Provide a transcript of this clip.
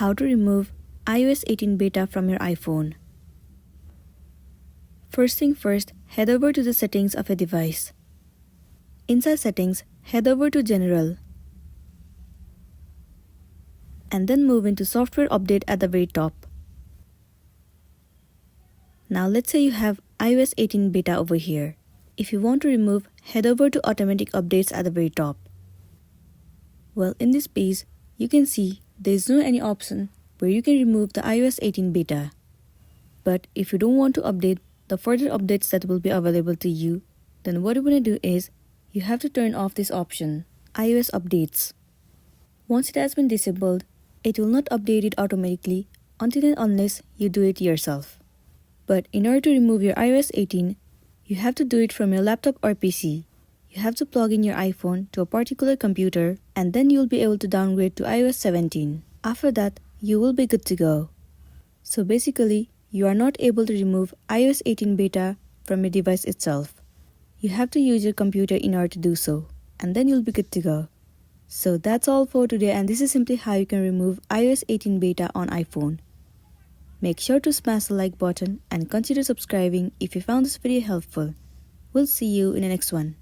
How to remove iOS 18 beta from your iPhone. First thing first, head over to the settings of your device. Inside settings, head over to General and then move into Software Update at the very top. Now let's say you have iOS 18 beta over here. If you want to remove, head over to Automatic Updates at the very top. Well, in this page, you can see there is no any option where you can remove the iOS 18 beta. But if you don't want to update the further updates that will be available to you, then what you want to do is you have to turn off this option, iOS Updates. Once it has been disabled, it will not update it automatically until and unless you do it yourself. But in order to remove your iOS 18, you have to do it from your laptop or PC. You have to plug in your iPhone to a particular computer and then you'll be able to downgrade to iOS 17. After that, you will be good to go. So basically, you are not able to remove iOS 18 beta from your device itself. You have to use your computer in order to do so, and then you'll be good to go. So that's all for today, and this is simply how you can remove iOS 18 beta on iPhone. Make sure to smash the like button and consider subscribing if you found this video helpful. We'll see you in the next one.